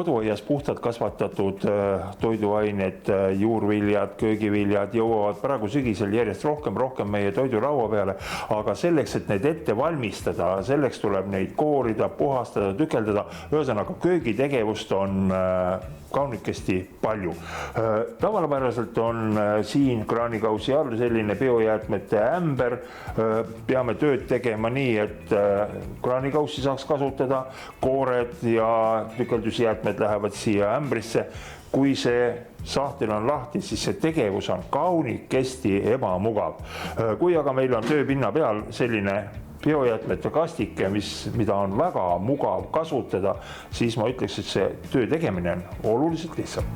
koduaias puhtalt kasvatatud toiduained, juurviljad, köögiviljad jõuavad praegu sügisel järjest rohkem meie toidulaua peale, aga selleks, et neid ette valmistada, selleks tuleb neid koorida, puhastada, tükeldada, ühesõnaga köögitegevust on kaunikesti palju. Tavapäraselt on siin kraanikausi all selline biojäätmete ämber. Peame tööd tegema nii, et kraanikaussi saaks kasutada, koored ja tükeldusjäätmed lähevad siia ämbrisse. Kui see sahtel on lahti, siis see tegevus on kaunikesti ebamugav. Kui aga meil on tööpinna peal selline biojäätmete kastike, mida on väga mugav kasutada, siis ma ütleks, et see töö tegemine on oluliselt lihtsam.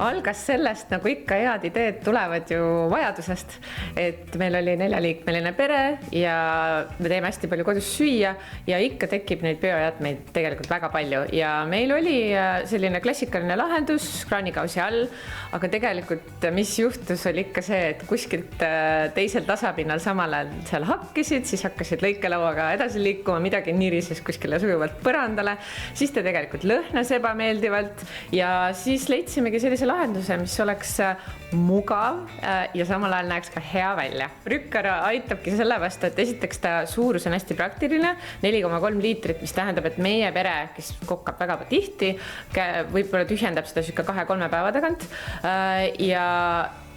Algas sellest, nagu ikka head ideed tulevad ju vajadusest, et meil oli 4-liikmeline pere ja me teeme hästi palju kodus süüa ja ikka tekib neid biojäätmeid tegelikult väga palju. Ja meil oli selline klassikaline lahendus kraanikausi all, aga tegelikult mis juhtus oli ikka see, et kuskilt teisel tasapinnal samal ajal seal hakkisid, siis hakkasid lõikelauaga edasi liikuma, midagi nirises kuskile sujuvalt põrandale, siis ta tegelikult lõhnas ebameeldivalt ja siis leidsimegi sellise lahenduse, mis oleks mugav ja samal ajal näeks ka hea välja. Rükkar aitabki selle vastu, et esiteks ta suurus on hästi praktiline, 4,3 liitrit, mis tähendab, et meie pere, kes kokkab väga tihti, võib-olla tühjendab seda 2-3 päeva tagant ja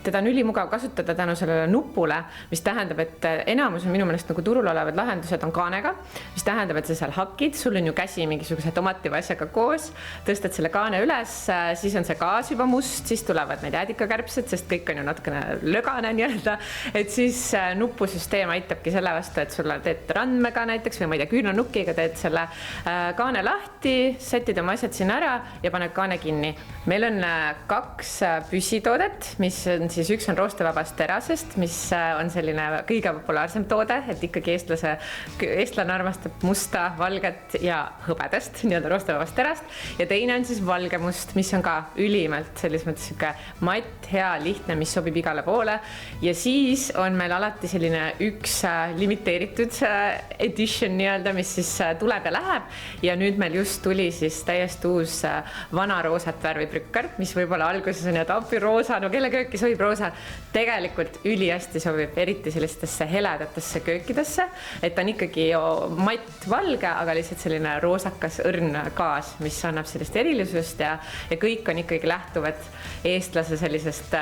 teda on ülimugav kasutada tänu sellele nupule, mis tähendab, et enamus on minu meelest nagu turul olevad lahendused on kaanega, mis tähendab, et sa seal hakid, sul on ju käsi mingisuguse tomati või asjaga koos, tõstad selle kaane üles, siis on see gaas juba must, siis tulevad need äädikakärbsed, sest kõik on ju natukene lögane nii-öelda, et siis nupusüsteem aitabki selle vastu, et sulle teed randmega näiteks või ma ei tea, küünanukkiga teed selle kaane lahti, sätid oma asjad sinna ära ja paned kaane kinni. Meil on 2 püsitoodet, mis on siis üks on roostevabast terasest, mis on selline kõige populaarsem toode, et ikkagi eestlane armastab musta, valget ja hõbedast, nii-öelda roostevabast terast. Ja teine on siis valgemust, mis on ka ülimalt selles mõttes matt, hea, lihtne, mis sobib igale poole. Ja siis on meil alati selline üks limiteeritud edition nii-öelda, mis siis tuleb ja läheb. Ja nüüd meil just tuli siis täiesti uus vana roosat värvi prükkar, mis võib-olla alguses on appi roosa, no kelle kööki sobib roosa, tegelikult ülihästi sobib eriti sellistesse heledatesse köökidesse, et ta on ikkagi matt valge, aga lihtsalt selline roosakas õrn gaas, mis annab sellist erilisust ja kõik on ikkagi lähtuvad eestlase sellisest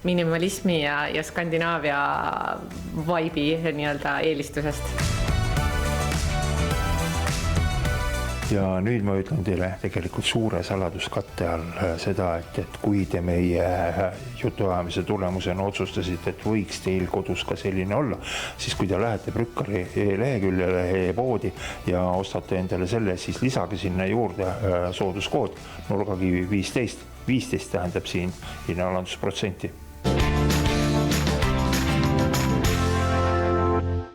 minimalismi ja Skandinaavia vibe'i nii-öelda eelistusest. Ja nüüd ma ütlen teile tegelikult suure saladuskatte all seda, et kui te meie jutuajamise tulemusena otsustasite, et võiks teil kodus ka selline olla, siis kui te lähete Brükkari leheküljele e-poodi ja ostate endale selle, siis lisage sinna juurde sooduskood nurgakivi 15. 15 tähendab siin hinnalandusprotsenti.